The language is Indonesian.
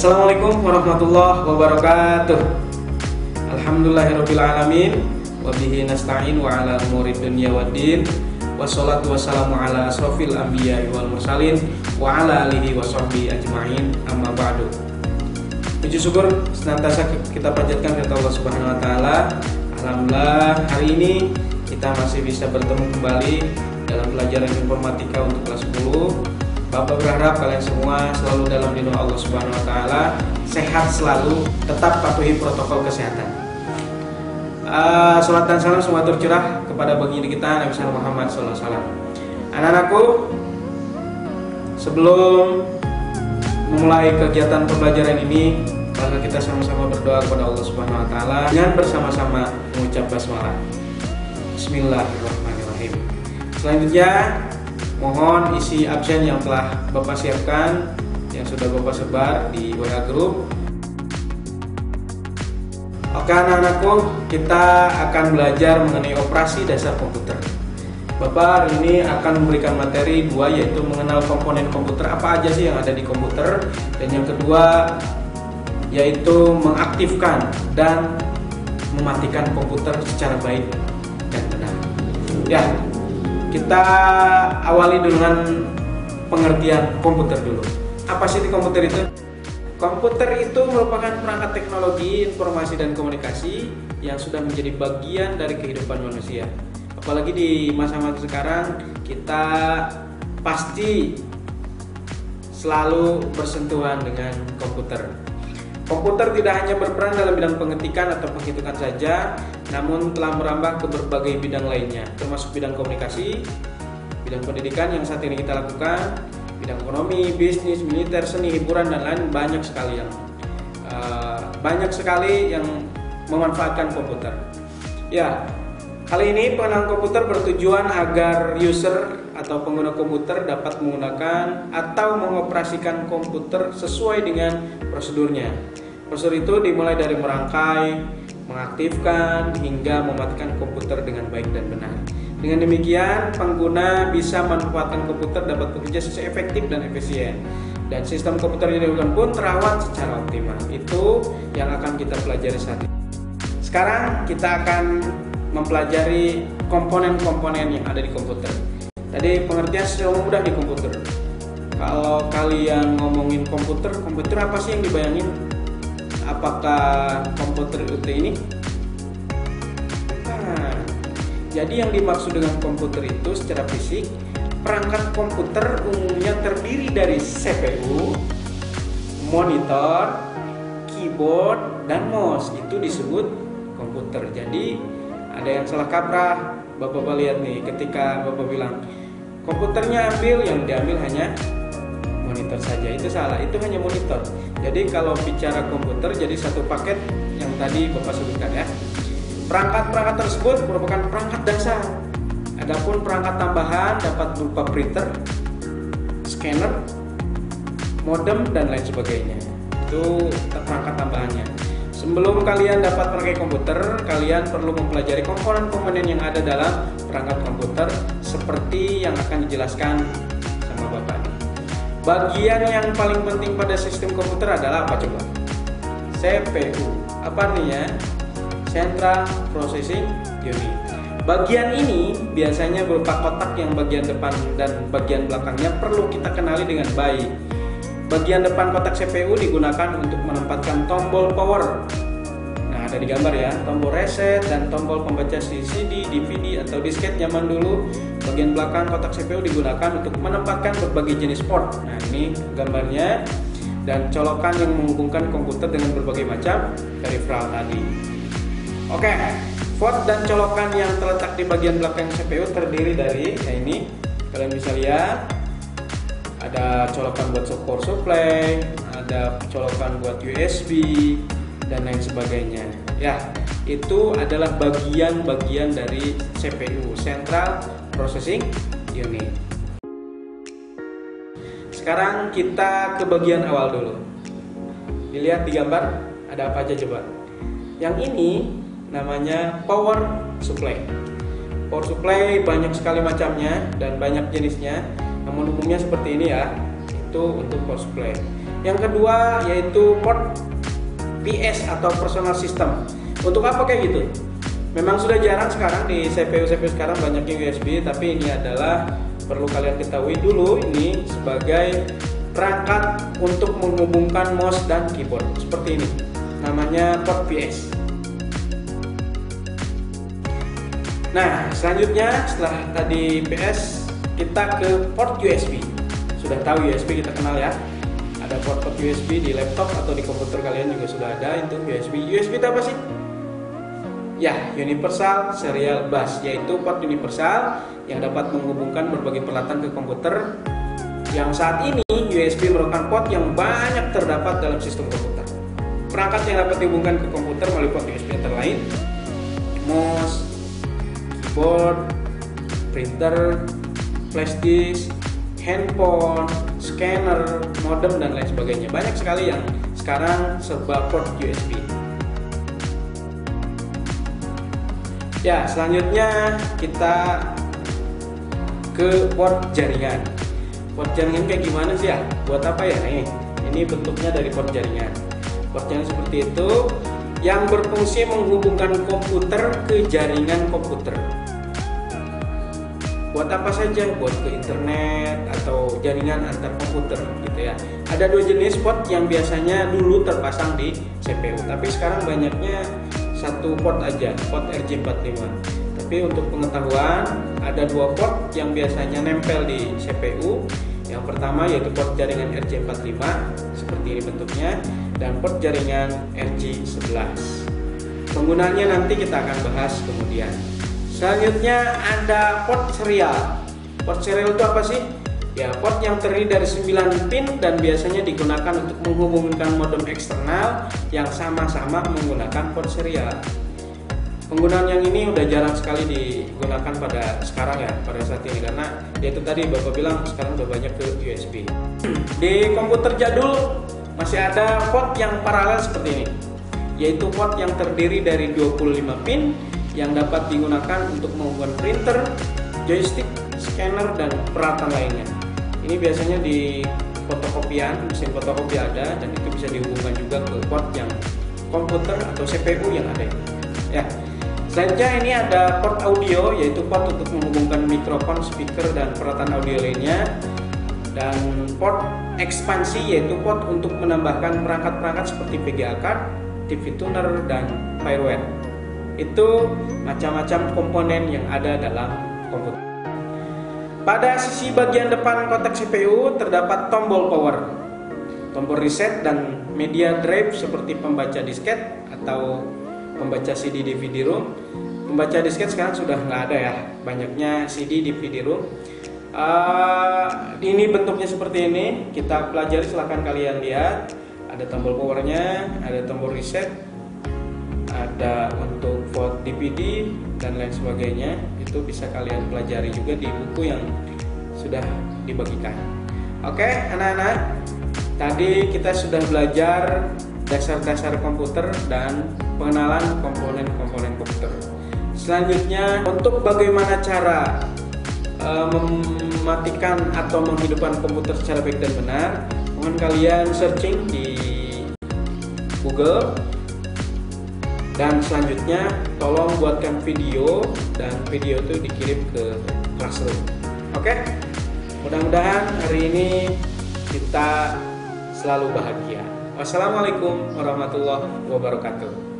Assalamualaikum warahmatullahi wabarakatuh. Alhamdulillahirabbil alamin wa bihi nasta'in wa ala umuri dunya waddin. Wassalatu wassalamu ala asrofil anbiya'i wal mursalin wa ala alihi wa sahbihi ajma'in, amma ba'du. Puji syukur senantiasa kita panjatkan kepada Allah Subhanahu wa taala. Alhamdulillah, hari ini kita masih bisa bertemu kembali dalam pelajaran informatika untuk kelas 10. Bapak berharap kalian semua selalu dalam lindungan Allah Subhanahu wa taala, sehat selalu, tetap patuhi protokol kesehatan. Salat dan salam semua tercurah kepada baginda kita Nabi Muhammad SAW. Anak-anakku, sebelum memulai kegiatan pembelajaran ini, maka kita sama-sama berdoa kepada Allah Subhanahu wa taala dengan bersama-sama mengucap basmalah. Bismillahirrahmanirrahim. Selanjutnya, mohon isi absen yang telah Bapak siapkan, yang sudah Bapak sebar di WA Group. Oke anak-anakku, kita akan belajar mengenai operasi dasar komputer. Bapak hari ini akan memberikan materi dua, yaitu mengenal komponen komputer, apa aja sih yang ada di komputer, dan yang kedua yaitu mengaktifkan dan mematikan komputer secara baik dan benar. Ya, kita awali dengan pengertian komputer dulu. Apa sih di komputer itu? Komputer itu merupakan perangkat teknologi informasi dan komunikasi yang sudah menjadi bagian dari kehidupan manusia. Apalagi di masa-masa sekarang, kita pasti selalu bersentuhan dengan komputer. Komputer tidak hanya berperan dalam bidang pengetikan atau penghitungan saja, namun telah merambah ke berbagai bidang lainnya, termasuk bidang komunikasi, bidang pendidikan yang saat ini kita lakukan, bidang ekonomi, bisnis, militer, seni, hiburan, dan lain banyak sekali yang memanfaatkan komputer. Ya, kali ini pengenalan komputer bertujuan agar user atau pengguna komputer dapat menggunakan atau mengoperasikan komputer sesuai dengan prosedurnya. Prosedur itu dimulai dari merangkai, mengaktifkan, hingga mematikan komputer dengan baik dan benar. Dengan demikian, pengguna bisa memanfaatkan komputer dapat bekerja sesuai efektif dan efisien. Dan sistem komputer yang digunakan pun terawat secara optimal. Itu yang akan kita pelajari saat ini. Sekarang kita akan mempelajari komponen-komponen yang ada di komputer. Tadi pengertian secara mudah di komputer. Kalau kalian ngomongin komputer apa sih yang dibayangin? Apakah komputer UT ini? Nah, jadi yang dimaksud dengan komputer itu secara fisik, perangkat komputer umumnya terdiri dari CPU, monitor, keyboard, dan mouse. Itu disebut komputer. Jadi ada yang salah kaprah. Bapak lihat nih, ketika Bapak bilang komputernya ambil, yang diambil hanya monitor saja. Itu salah, itu hanya monitor. Jadi kalau bicara komputer, jadi satu paket yang tadi Bapak sebutkan ya. Perangkat-perangkat tersebut merupakan perangkat dasar. Adapun perangkat tambahan dapat berupa printer, scanner, modem, dan lain sebagainya. Itu perangkat tambahannya. Sebelum kalian dapat memakai komputer, kalian perlu mempelajari komponen-komponen yang ada dalam perangkat komputer seperti yang akan dijelaskan sama Bapak. Bagian yang paling penting pada sistem komputer adalah apa coba? CPU. Apa artinya? Central Processing Unit. Bagian ini biasanya berupa kotak yang bagian depan dan bagian belakangnya perlu kita kenali dengan baik. Bagian depan kotak CPU digunakan untuk menempatkan tombol power. Nah, ada di gambar ya, tombol reset dan tombol pembaca CD, DVD atau disket zaman dulu. Bagian belakang kotak CPU digunakan untuk menempatkan berbagai jenis port. Nah, ini gambarnya, dan colokan yang menghubungkan komputer dengan berbagai macam peripheral tadi. Oke, port dan colokan yang terletak di bagian belakang CPU terdiri dari, ini kalian bisa lihat, ada colokan buat power supply, ada colokan buat USB, dan lain sebagainya. Ya, itu adalah bagian-bagian dari CPU, Central Processing Unit. Sekarang kita ke bagian awal dulu. Dilihat di gambar, ada apa aja coba? Yang ini namanya power supply. Power supply banyak sekali macamnya dan banyak jenisnya. Namun umumnya seperti ini ya, itu untuk power supply. Yang kedua yaitu port PS atau personal system. Untuk apa kayak gitu? Memang sudah jarang sekarang di CPU sekarang banyak yang USB, tapi ini adalah perlu kalian ketahui dulu, ini sebagai perangkat untuk menghubungkan mouse dan keyboard seperti ini. Namanya port PS. Nah, selanjutnya setelah tadi PS, kita ke port USB. Sudah tahu USB, kita kenal ya. Ada port USB di laptop atau di komputer kalian juga sudah ada itu USB. USB itu apa sih? Ya, Universal Serial Bus, yaitu port universal yang dapat menghubungkan berbagai peralatan ke komputer. Yang saat ini USB merupakan port yang banyak terdapat dalam sistem komputer. Perangkat yang dapat dihubungkan ke komputer melalui port USB antara lain mouse, keyboard, printer, flash disk, handphone, scanner, modem, dan lain sebagainya. Banyak sekali yang sekarang serba port USB. Ya, selanjutnya kita ke port jaringan. Port jaringan kayak gimana sih ya? Buat apa ya? Ini bentuknya dari port jaringan. Port jaringan seperti itu yang berfungsi menghubungkan komputer ke jaringan komputer. Buat apa saja? Buat ke internet atau jaringan antar komputer gitu ya. Ada dua jenis port yang biasanya dulu terpasang di CPU, tapi sekarang banyaknya satu port aja, port RJ45. Tapi untuk pengetahuan, ada dua port yang biasanya nempel di CPU. Yang pertama yaitu port jaringan RJ45 seperti ini bentuknya, dan port jaringan RJ11. Penggunaannya nanti kita akan bahas kemudian. Selanjutnya ada port serial. Port serial itu apa sih? Ya, port yang terdiri dari 9 pin dan biasanya digunakan untuk menghubungkan modem eksternal yang sama-sama menggunakan port serial. Penggunaan yang ini udah jarang sekali digunakan pada sekarang ya, pada saat ini, karena ya itu tadi Bapak bilang sekarang udah banyak ke USB. Di komputer jadul masih ada port yang paralel seperti ini, yaitu port yang terdiri dari 25 pin yang dapat digunakan untuk menghubungkan printer, joystick, scanner, dan peralatan lainnya. Ini biasanya di fotokopian, mesin fotokopi ada, dan itu bisa dihubungkan juga ke port yang komputer atau CPU yang ada ini. Ya. Selanjutnya ini ada port audio, yaitu port untuk menghubungkan mikrofon, speaker, dan peralatan audio lainnya. Dan port ekspansi yaitu port untuk menambahkan perangkat-perangkat seperti VGA card, TV tuner, dan firewall. Itu macam-macam komponen yang ada dalam komputer. Pada sisi bagian depan kotak CPU terdapat tombol power, tombol reset, dan media drive seperti pembaca disket atau pembaca CD DVD-ROM. Pembaca disket sekarang sudah nggak ada ya, banyaknya CD DVD-ROM. Ini bentuknya seperti ini, kita pelajari, silahkan kalian lihat. Ada tombol powernya, ada tombol reset, ada untuk vote DVD dan lain sebagainya. Itu bisa kalian pelajari juga di buku yang sudah dibagikan. Oke anak-anak, tadi kita sudah belajar dasar-dasar komputer dan pengenalan komponen-komponen komputer. Selanjutnya, untuk bagaimana cara mematikan atau menghidupkan komputer secara baik dan benar, mohon kalian searching di Google. Dan selanjutnya tolong buatkan video, dan video itu dikirim ke Classroom. Oke? Mudah-mudahan hari ini kita selalu bahagia. Wassalamualaikum warahmatullahi wabarakatuh.